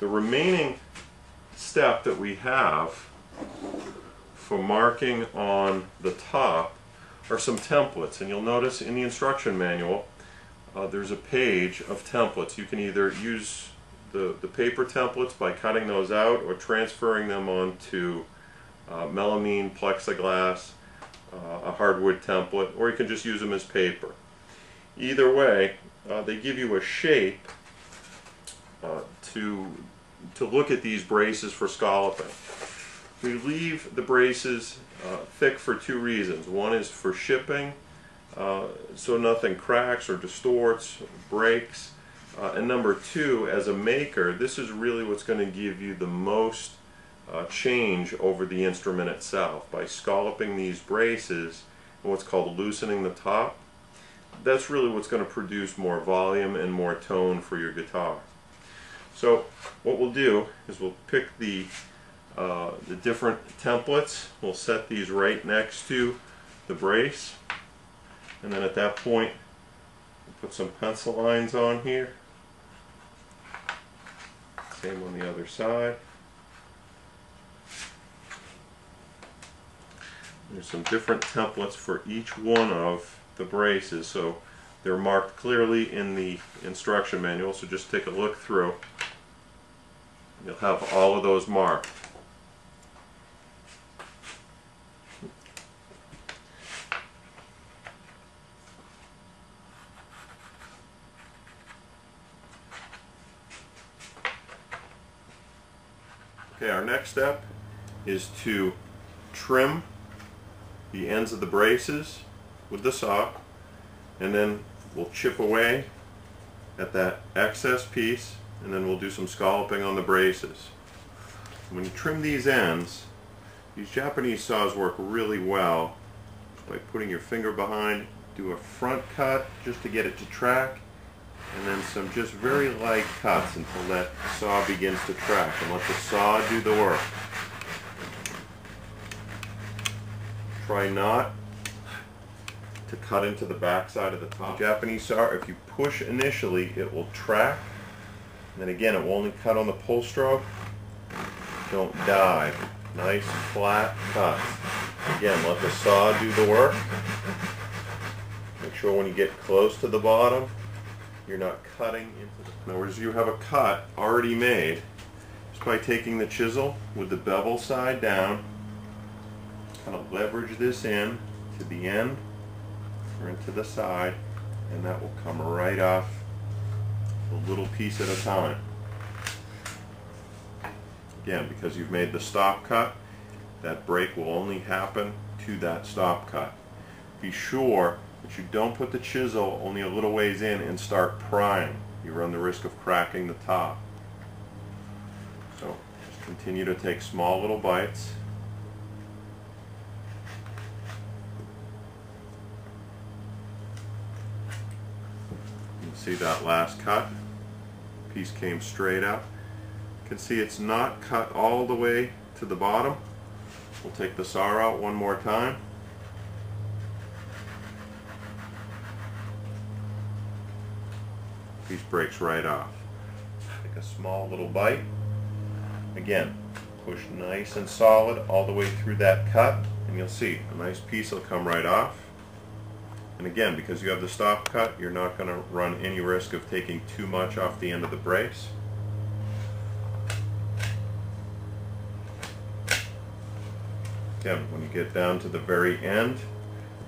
The remaining step that we have for marking on the top are some templates, and you'll notice in the instruction manual there's a page of templates. You can either use the paper templates by cutting those out or transferring them onto melamine, plexiglass, a hardwood template, or you can just use them as paper. Either way, they give you a shape to look at these braces for scalloping. We leave the braces thick for two reasons. One is for shipping, so nothing cracks or distorts, breaks. And number two, as a maker, this is really what's going to give you the most change over the instrument itself. By scalloping these braces and what's called loosening the top, that's really what's going to produce more volume and more tone for your guitar. So what we'll do is we'll pick the different templates. We'll set these right next to the brace, and then at that point we'll put some pencil lines on here. Same on the other side. There's some different templates for each one of the braces, so they're marked clearly in the instruction manual, so just take a look through. You'll have all of those marked. Okay, our next step is to trim the ends of the braces with the saw, and then we'll chip away at that excess piece, and then we'll do some scalloping on the braces. When you trim these ends, these Japanese saws work really well by putting your finger behind, do a front cut just to get it to track, and then some just very light cuts until that saw begins to track, and let the saw do the work. Try not to cut into the back side of the top. The Japanese saw, if you push initially, it will track, and then again it will only cut on the pull stroke. Don't dive. Nice flat cuts. Again, let the saw do the work. Make sure when you get close to the bottom, you're not cutting into the... In other words, you have a cut already made just by taking the chisel with the bevel side down, kind of leverage this in to the end or into the side, and that will come right off a little piece at a time. Again, because you've made the stop cut, that break will only happen to that stop cut. Be sure that you don't put the chisel only a little ways in and start prying. You run the risk of cracking the top. So just continue to take small little bites. You can see that last cut. Piece came straight up. You can see it's not cut all the way to the bottom. We'll take the saw out one more time. Piece breaks right off. Take a small little bite. Again, push nice and solid all the way through that cut, and you'll see a nice piece will come right off. And again, because you have the stop cut, you're not going to run any risk of taking too much off the end of the brace. Again, when you get down to the very end,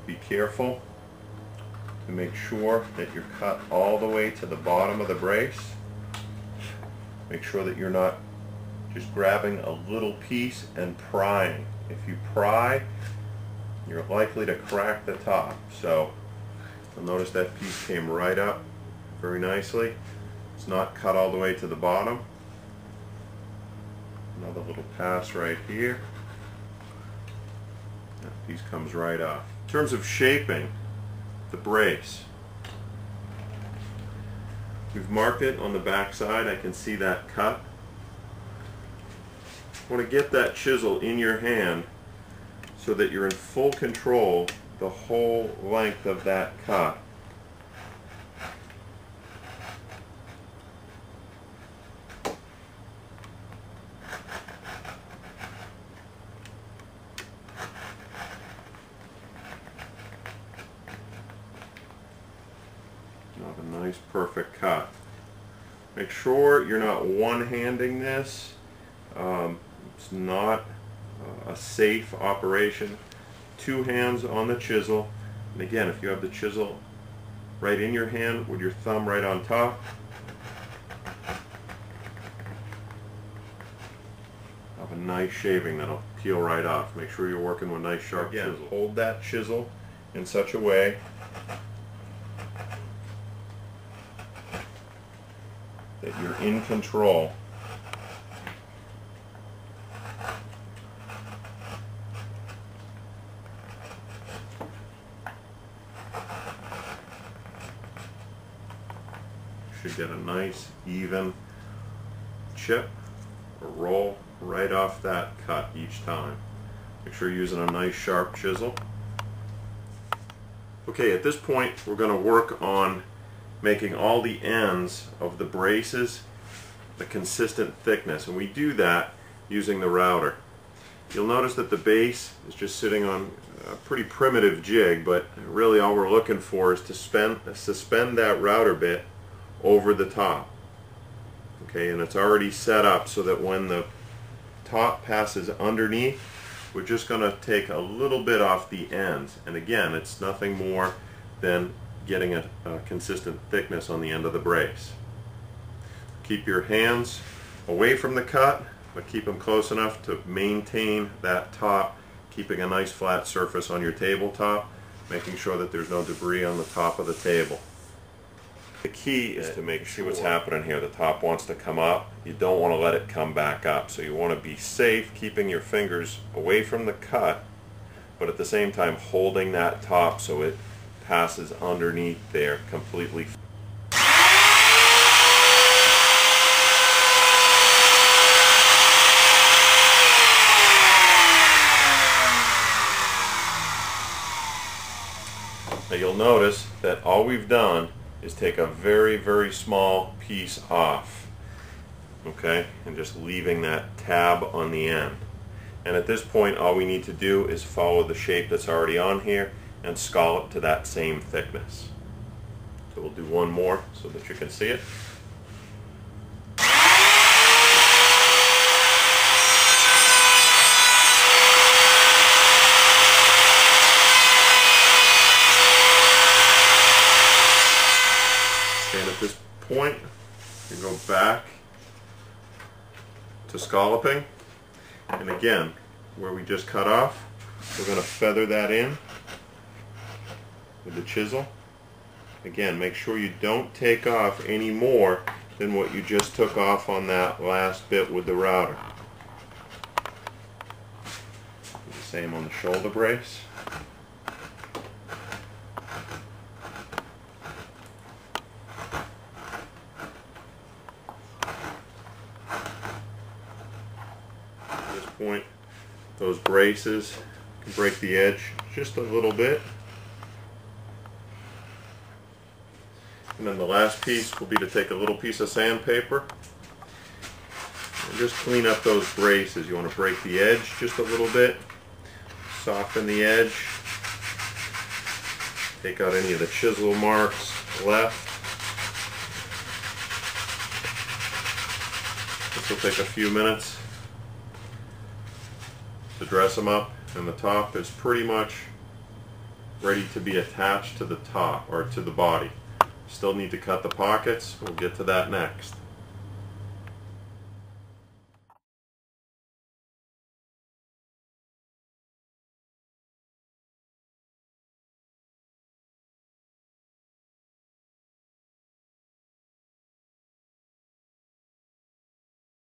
be careful to make sure that you're cut all the way to the bottom of the brace. Make sure that you're not just grabbing a little piece and prying. If you pry, you're likely to crack the top. So you'll notice that piece came right up very nicely. It's not cut all the way to the bottom. Another little pass right here. That piece comes right off. In terms of shaping the brace, we've marked it on the back side. I can see that cut. I want to get that chisel in your hand so that you're in full control the whole length of that cut. nice perfect cut. Make sure you're not one-handing this. It's not a safe operation. Two hands on the chisel, and again, if you have the chisel right in your hand with your thumb right on top, have a nice shaving that'll peel right off. Make sure you're working with nice sharp chisel. Hold that chisel in such a way that you're in control. Should get a nice even chip or roll right off that cut each time. Make sure you're using a nice sharp chisel. Okay, at this point we're going to work on making all the ends of the braces the consistent thickness, and we do that using the router. You'll notice that the base is just sitting on a pretty primitive jig, but really all we're looking for is to suspend that router bit over the top. Okay, and it's already set up so that when the top passes underneath, we're just going to take a little bit off the ends, and again, it's nothing more than getting a consistent thickness on the end of the brace. Keep your hands away from the cut, but keep them close enough to maintain that top, keeping a nice flat surface on your tabletop, making sure that there's no debris on the top of the table. The key is to make sure what's happening here. The top wants to come up. You don't want to let it come back up. So you want to be safe, keeping your fingers away from the cut, but at the same time holding that top so it passes underneath there completely. Now you'll notice that all we've done is take a very, very small piece off, okay, and just leaving that tab on the end. And at this point all we need to do is follow the shape that's already on here and scallop to that same thickness. So we'll do one more so that you can see it. And at this point, you go back to scalloping, and again, where we just cut off, we're going to feather that in with the chisel. Again, make sure you don't take off any more than what you just took off on that last bit with the router. Do the same on the shoulder brace. At this point, those braces can break the edge just a little bit. And then the last piece will be to take a little piece of sandpaper and just clean up those braces. You want to break the edge just a little bit, soften the edge, take out any of the chisel marks left. This will take a few minutes to dress them up, and the top is pretty much ready to be attached to the top or to the body. Still need to cut the pockets. We'll get to that next.